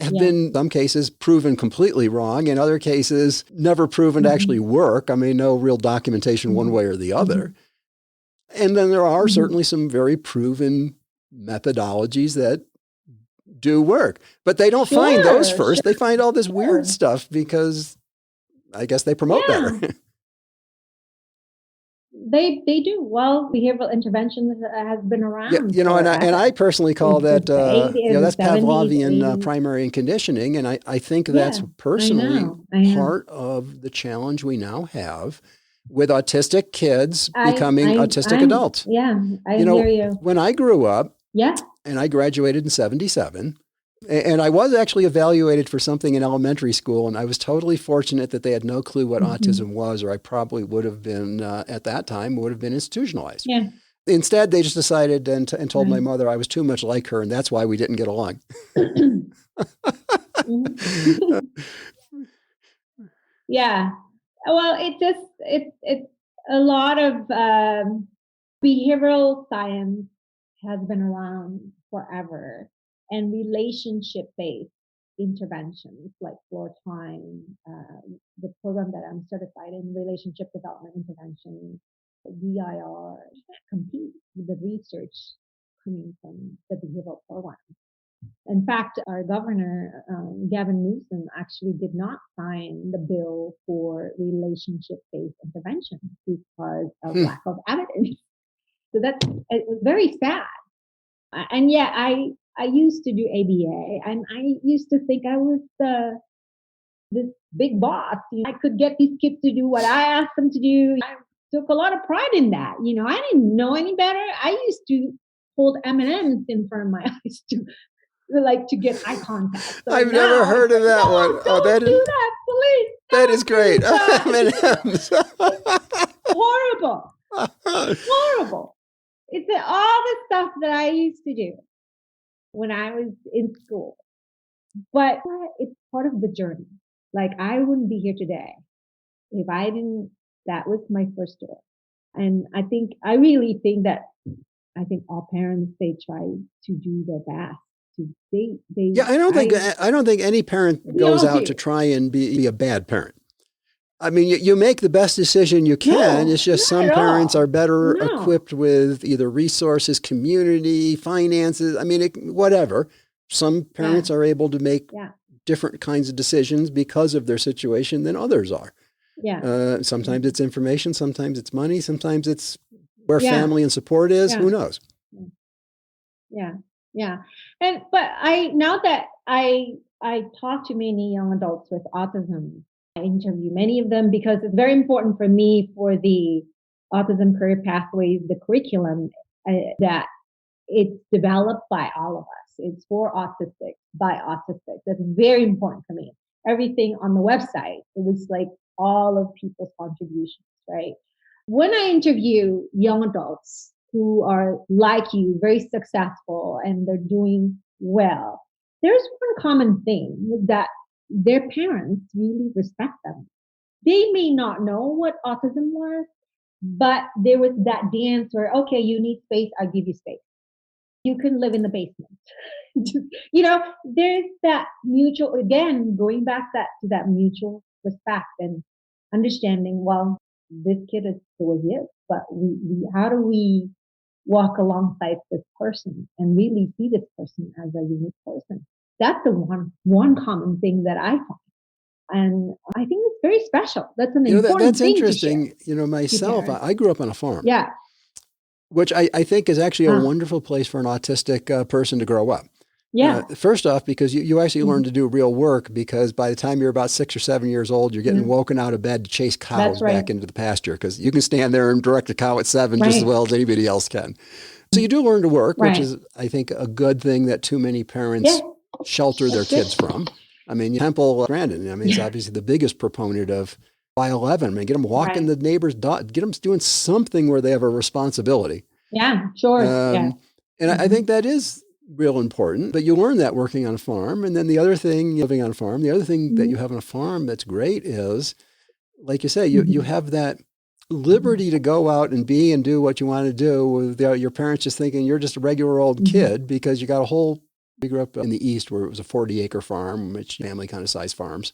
have been, in some cases, proven completely wrong. In other cases, never proven to actually work. No real documentation one way or the other. And then there are certainly some very proven methodologies that do work, but they don't find those first. They find all this weird stuff because I guess they promote better. They do. Well, behavioral intervention has been around. And I personally call that, that's Pavlovian primary conditioning. And I think that's personally part of the challenge we now have with autistic kids becoming autistic adults. Yeah, I hear you. When I grew up, and I graduated in 1977, and I was actually evaluated for something in elementary school, and I was totally fortunate that they had no clue what autism was, or I probably would have been, at that time, would have been institutionalized. Yeah. Instead, they just decided and told my mother I was too much like her, and that's why we didn't get along. Yeah. Well, it's a lot of behavioral science has been around forever, and relationship-based interventions like floor time, the program that I'm certified in, relationship development intervention, VIR, compete with the research coming from the behavioral program. In fact, our governor, Gavin Newsom, actually did not sign the bill for relationship-based intervention because of lack of evidence. So it was very sad. And yeah, I used to do ABA, and I used to think I was this big boss. I could get these kids to do what I asked them to do. I took a lot of pride in that. I didn't know any better. I used to hold M&Ms in front of my eyes to get eye contact. So I've never heard of that one. Don't do that, please. That is great. M&Ms. Horrible. Horrible. It's all the stuff that I used to do when I was in school. But it's part of the journey. Like, I wouldn't be here today if I didn't, that was my first story. And I really think that all parents, they try to do their best. I don't think any parent goes out to try and be a bad parent. I mean, you make the best decision you can. It's just some parents are better equipped with either resources, community, finances. I mean, whatever. Some parents are able to make different kinds of decisions because of their situation than others are. Yeah. Sometimes it's information. Sometimes it's money. Sometimes it's where family and support is. Who knows? Yeah. Yeah. But now that I talk to many young adults with autism, I interview many of them because it's very important for me for the Autism Career Pathways, the curriculum, that it's developed by all of us. It's for autistic, by autistic. That's very important for me. Everything on the website, it was like all of people's contributions, right? When I interview young adults who are like you, very successful, and they're doing well, there's one common thing that their parents really respect them. They may not know what autism was, but there was that dance where, okay, you need space, I'll give you space. You can live in the basement. There's that mutual, again, going back to that mutual respect and understanding, well, this kid is the way he is, but how do we walk alongside this person and really see this person as a unique person? That's the one common thing that I find. And I think it's very special. That's an important that's thing interesting. To share Myself, I grew up on a farm. Yeah. Which I think is actually a wonderful place for an autistic person to grow up. Yeah. First off, because you actually learn to do real work, because by the time you're about 6 or 7 years old, you're getting woken out of bed to chase cows back into the pasture, because you can stand there and direct a cow at 7 just as well as anybody else can. So you do learn to work, which is, I think, a good thing that too many parents shelter their kids from. I mean, Temple Grandin, is obviously the biggest proponent of by 11. I mean, get them walking the neighbor's dog, get them doing something where they have a responsibility. Yeah, sure. And I think that is real important, but you learn that working on a farm. And then the other thing, living on a farm, the other thing that you have on a farm that's great is, like you say, you have that liberty to go out and be and do what you want to do without your parents just thinking you're just a regular old kid, because you got a whole, we grew up in the East where it was a 40-acre farm, which family kind of size farms.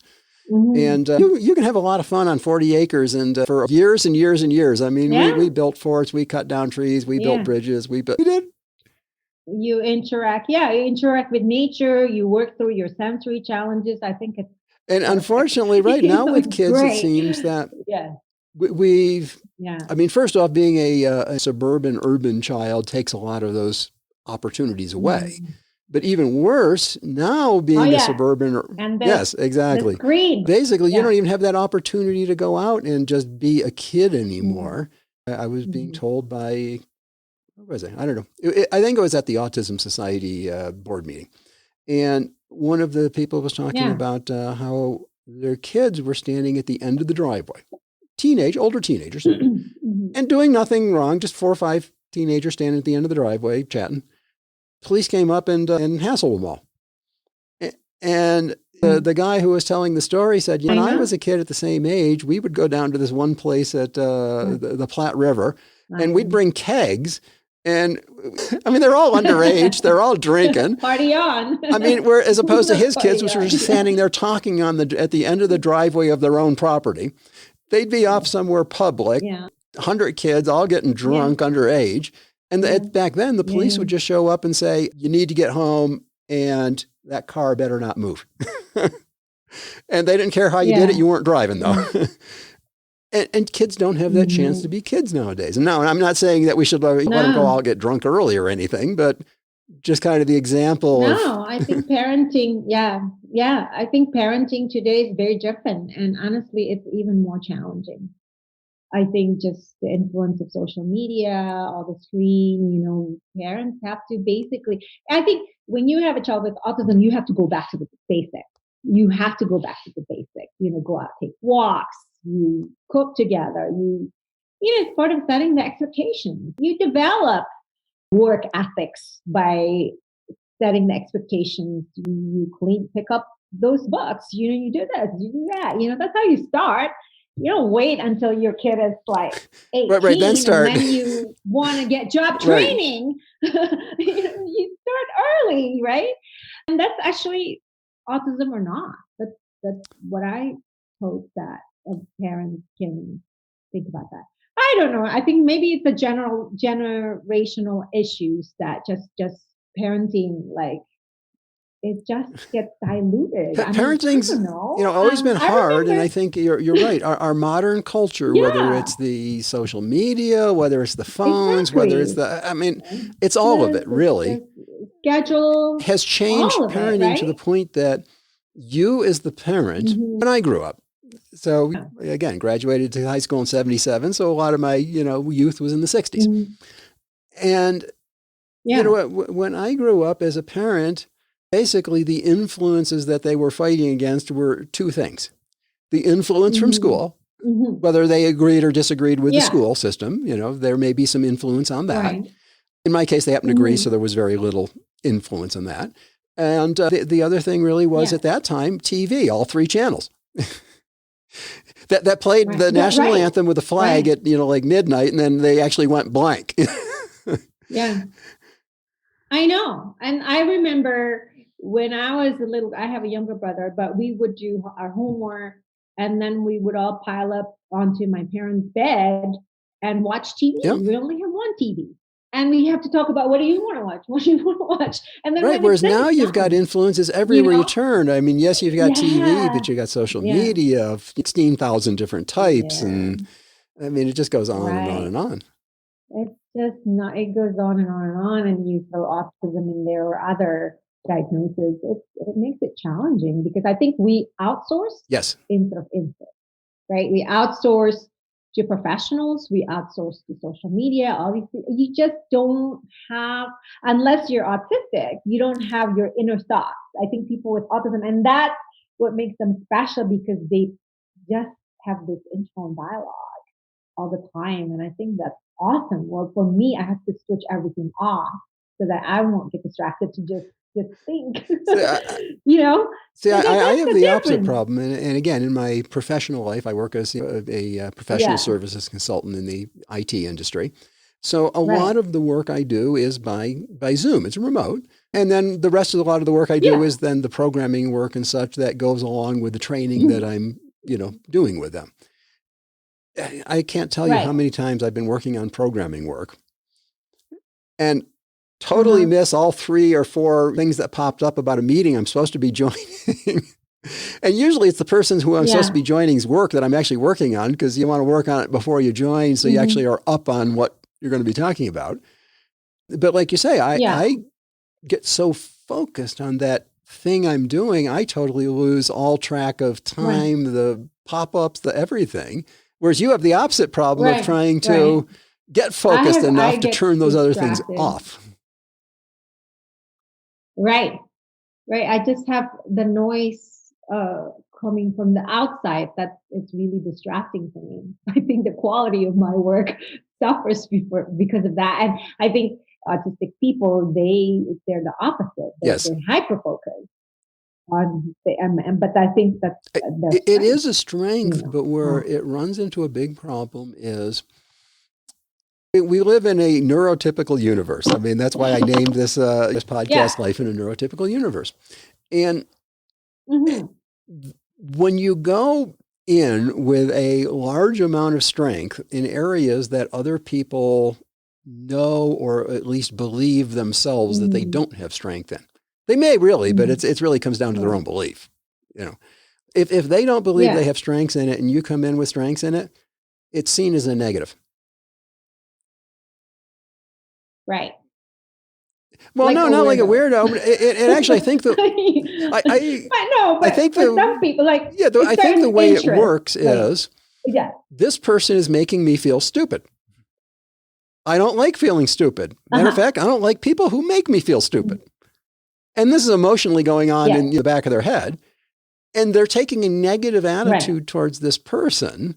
And you can have a lot of fun on 40 acres and for years and years and years. I mean, we built forts, we cut down trees, we built bridges, we did. You interact with nature, you work through your sensory challenges. I think it's... And unfortunately, right now with kids, it seems that I mean, first off, being a suburban, urban child takes a lot of those opportunities away. But even worse, now being a suburban, yes, exactly. Basically, you don't even have that opportunity to go out and just be a kid anymore. I was being told by, what was it? I don't know. I think it was at the Autism Society board meeting. And one of the people was talking about how their kids were standing at the end of the driveway, older teenagers, and doing nothing wrong, just 4 or 5 teenagers standing at the end of the driveway chatting. Police came up and hassled them all. And the guy who was telling the story said, when I was a kid at the same age, we would go down to this one place at the Platte River, and we'd bring kegs. And I mean, they're all underage. They're all drinking. Party on. I mean, as opposed to his kids, which were just standing there talking at the end of the driveway of their own property. They'd be off somewhere public, 100 kids all getting drunk underage. And back then, the police would just show up and say, you need to get home, and that car better not move. And they didn't care how you did it. You weren't driving, though. And kids don't have that chance to be kids nowadays. And now, I'm not saying that we should let them go out, get drunk early or anything, but just kind of the example No, I think parenting, I think parenting today is very different. And honestly, it's even more challenging. I think just the influence of social media, all the screen, parents have to basically, I think when you have a child with autism, you have to go back to the basics. You have to go back to the basics, go out, take walks, you cook together, it's part of setting the expectations. You develop work ethics by setting the expectations. You pick up those books, you do this, you do that, that's how you start. You don't wait until your kid is like 18 right, then start. And then you want to get job training. You start early, right? And that's actually autism or not. That's what I hope that parents can think about that. I don't know. I think maybe it's a generational issues that just parenting, like, it just gets diluted. Parenting's always been hard, and I think you're right. Our modern culture, whether it's the social media, whether it's the phones, whether it's it's all of it, really. Schedule has changed parenting to the point that you, as the parent, when I grew up. So again, graduated to high school in 1977, so a lot of my youth was in the 1960s, and when I grew up as a parent. Basically, the influences that they were fighting against were two things. The influence from school, whether they agreed or disagreed with the school system, there may be some influence on that. Right. In my case, they happened to agree, so there was very little influence on that. And the other thing really was at that time, TV, all three channels. that played the national anthem with a flag at, like midnight, and then they actually went blank. Yeah. I know. And I remember when I was I have a younger brother, but we would do our homework and then we would all pile up onto my parents' bed and watch TV. Yep. We only have one TV. And we have to talk about, what do you want to watch? What do you want to watch? And then whereas now you've got influences everywhere you turn. I mean, yes, you've got TV, but you got social media of 16,000 different types. And I mean, it just goes on and on and on. It's just not, it goes on and on and on. And you throw autism in there or other diagnoses. It makes it challenging because I think we outsource instead of input, right? We outsource to professionals, we outsource to social media. Obviously, you just don't have, unless you're autistic, you don't have your inner thoughts. I think people with autism, and that's what makes them special because they just have this internal dialogue all the time. And I think that's awesome. Well, for me, I have to switch everything off so that I won't get distracted to just think. See, I have the opposite problem. And again, in my professional life, I work as a professional services consultant in the IT industry. So a lot of the work I do is by Zoom. It's remote. And then the rest of a lot of the work I do is then the programming work and such that goes along with the training that I'm, doing with them. I can't tell you how many times I've been working on programming work and totally miss all 3 or 4 things that popped up about a meeting I'm supposed to be joining. And usually it's the person who I'm supposed to be joining's work that I'm actually working on because you want to work on it before you join so you actually are up on what you're going to be talking about. But like you say, I get so focused on that thing I'm doing, I totally lose all track of time, the pop-ups, the everything. Whereas you have the opposite problem of trying to get focused enough to turn those other things off. Right. I just have the noise coming from the outside that it's really distracting for me. I think the quality of my work suffers because of that. And I think autistic people, they're the opposite. They're hyper-focused. But I think that's it is a strength, you know. but where it runs into a big problem is we live in a neurotypical universe. I mean, that's why I named this podcast Life in a Neurotypical Universe. And when you go in with a large amount of strength in areas that other people know or at least believe themselves that they don't have strength in, they may really, but it's really comes down to their own belief. You know, if they don't believe they have strengths in it and you come in with strengths in it, it's seen as a negative. Right. Well, like no, not like a weirdo. But it actually, I think that I think for some people, like I think the way it works is this person is making me feel stupid. I don't like feeling stupid. Matter of fact, I don't like people who make me feel stupid. And this is emotionally going on in the back of their head. And they're taking a negative attitude towards this person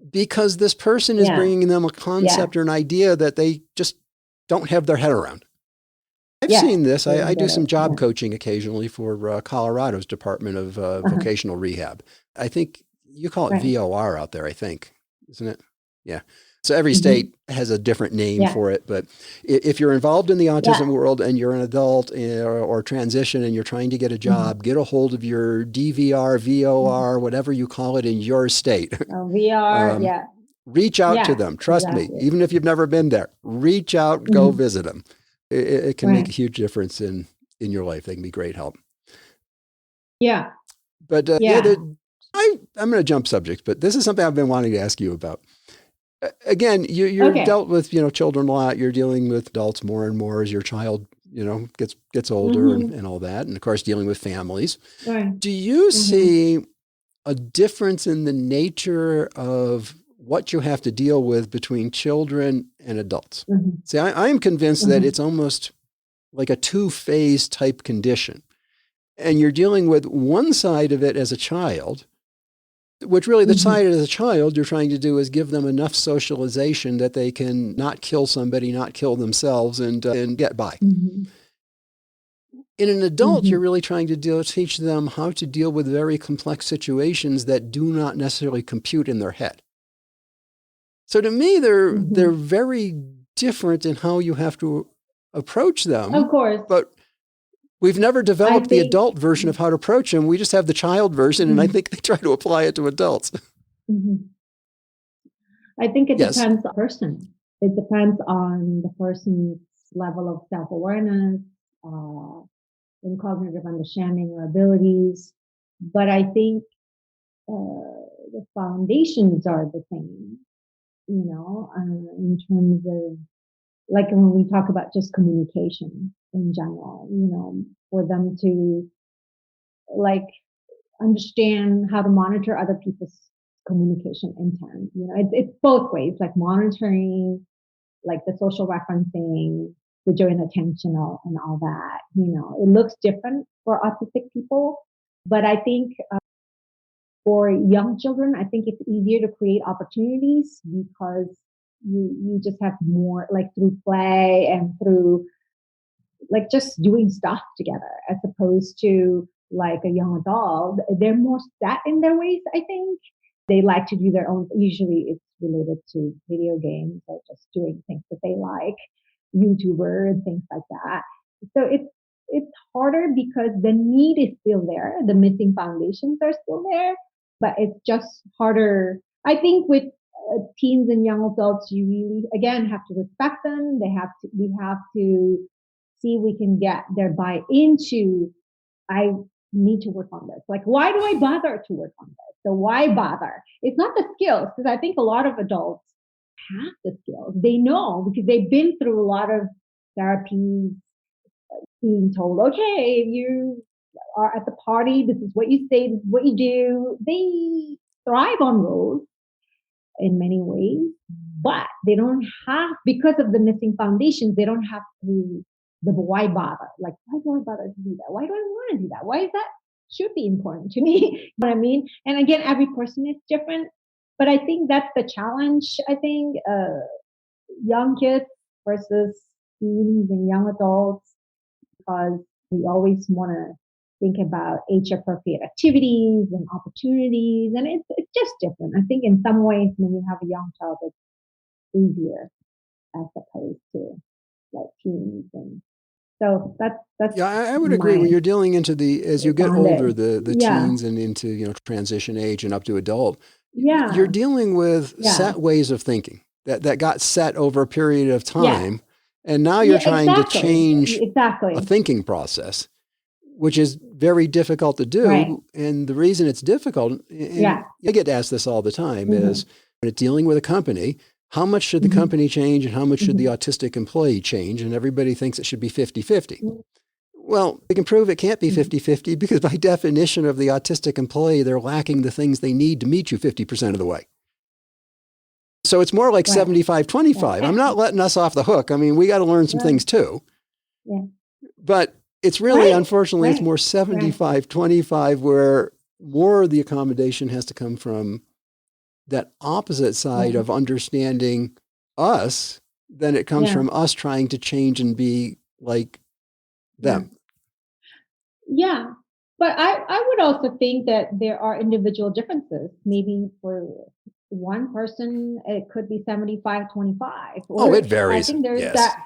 because this person is bringing them a concept or an idea that they just don't have their head around. I've seen this. I do some job coaching occasionally for Colorado's Department of Vocational Rehab. I think you call it VOR out there, I think, isn't it? Yeah. So every state has a different name for it. But if you're involved in the autism world and you're an adult or transition and you're trying to get a job, get a hold of your DVR, VOR, whatever you call it in your state. VR, Reach out to them. Trust me, even if you've never been there, reach out, go visit them. It can make a huge difference in your life. They can be great help. Yeah. But I'm going to jump subjects, but this is something I've been wanting to ask you about. Again, you're dealt with, children a lot. You're dealing with adults more and more as your child, gets older and all that. And of course, dealing with families. Right. Do you see a difference in the nature of what you have to deal with between children and adults? See, I am convinced that it's almost like a two-phase type condition. And you're dealing with one side of it as a child, which really the side as a child you're trying to do is give them enough socialization that they can not kill somebody, not kill themselves, and get by. In an adult, you're really trying to teach them how to deal with very complex situations that do not necessarily compute in their head. So to me, they're very different in how you have to approach them. Of course. But we've never developed the adult version of how to approach them. We just have the child version, and I think they try to apply it to adults. I think it depends on the person. It depends on the person's level of self-awareness, and cognitive understanding or abilities. But I think the foundations are the same, in terms of, like when we talk about just communication in general, for them to understand how to monitor other people's communication intent. It's both ways, like monitoring, like the social referencing, the joint attentional and all that. It looks different for autistic people, but I think for young children, I think it's easier to create opportunities because you just have more, like through play and through like just doing stuff together, as opposed to like a young adult. They're more set in their ways, I think. They like to do their own, usually it's related to video games or just doing things that they like, YouTuber and things like that. So it's harder because the need is still there. The missing foundations are still there, but it's just harder. I think with teens and young adults, you really, again, have to respect them. We have to see if we can get their buy into, I need to work on this. Like, why do I bother to work on this? So why bother? It's not the skills, because I think a lot of adults have the skills. They know because they've been through a lot of therapies, being told, okay, if you are at the party, this is what you say, this is what you do. They thrive on roles in many ways, but they don't have, because of the missing foundations, they don't have the why bother. Like, why do I bother to do that? Why do I want to do that? Why is that should be important to me? You know what I mean? And again, every person is different, but I think that's the challenge. I think young kids versus teens and young adults, because we always want to think about age-appropriate activities and opportunities, and it's just different. I think in some ways when you have a young child, it's easier as opposed to like teens, and so that's Yeah, I would agree. When you're dealing into as you get older, the teens and into transition age and up to adult, you're dealing with set ways of thinking that got set over a period of time, and now you're trying to change a thinking process, which is very difficult to do. Right. And the reason it's difficult, and I get asked this all the time, is when it's dealing with a company, how much should the company change and how much should the autistic employee change? And everybody thinks it should be 50-50. Well, we can prove it can't be 50-50 because by definition of the autistic employee, they're lacking the things they need to meet you 50% of the way. So it's more like 75-25. I'm not letting us off the hook. I mean, we got to learn some things too. Yeah. But it's really, unfortunately, it's more 75-25 where more of the accommodation has to come from that opposite side of understanding us than it comes from us trying to change and be like them. Yeah. But I would also think that there are individual differences. Maybe for one person, it could be 75-25. Oh, it varies. I think there's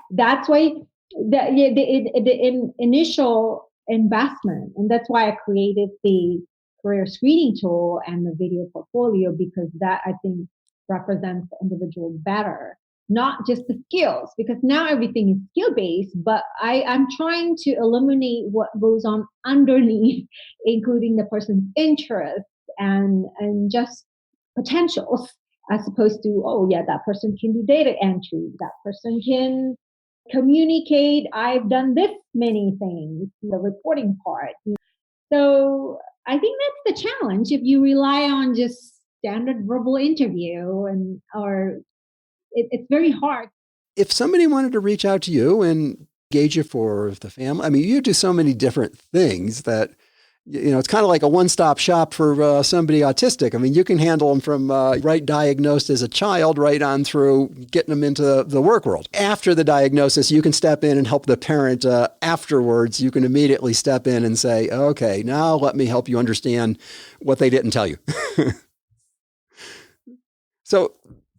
that's why the initial investment, and that's why I created the career screening tool and the video portfolio, because that I think represents the individual better, not just the skills, because now everything is skill-based, but I'm trying to eliminate what goes on underneath, including the person's interests and just potentials, as opposed to, that person can do data entry, that person can communicate, I've done this many things, the reporting part. So I think that's the challenge. If you rely on just standard verbal interview, it's very hard. If somebody wanted to reach out to you and engage you for the family, I mean, you do so many different things that, it's kind of like a one-stop shop for somebody autistic. I mean, you can handle them from right diagnosed as a child right on through getting them into the work world. After the diagnosis, you can step in and help the parent. Afterwards, you can immediately step in and say, okay, now let me help you understand what they didn't tell you. So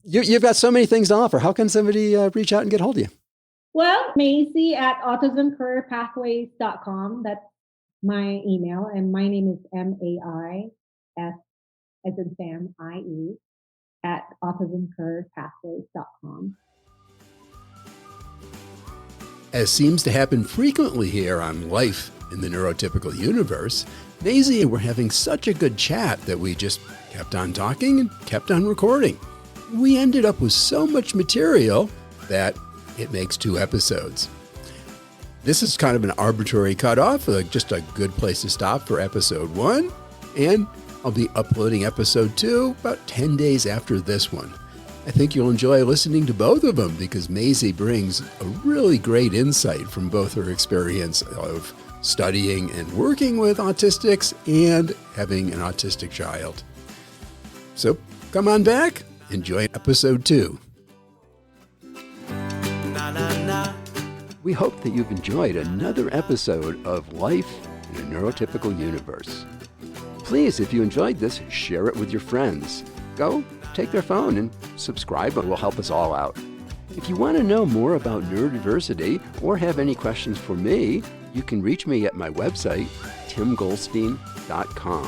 you've got so many things to offer. How can somebody reach out and get hold of you? Well, Maisie at autismcareerpathways.com. That's my email, and my name is MAIS as in Sam, IE at autismcareerpathways.com. As seems to happen frequently here on Life in the Neurotypical Universe, Maisie and I were having such a good chat that we just kept on talking and kept on recording. We ended up with so much material that it makes 2 episodes. This is kind of an arbitrary cutoff, just a good place to stop for episode 1. And I'll be uploading episode 2 about 10 days after this one. I think you'll enjoy listening to both of them because Maisie brings a really great insight from both her experience of studying and working with autistics and having an autistic child. So come on back, enjoy episode 2. We hope that you've enjoyed another episode of Life in a Neurotypical Universe. Please, if you enjoyed this, share it with your friends. Go take their phone and subscribe. It will help us all out. If you want to know more about neurodiversity or have any questions for me, you can reach me at my website, timgoldstein.com,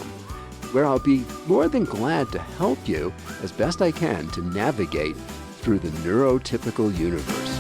where I'll be more than glad to help you as best I can to navigate through the neurotypical universe.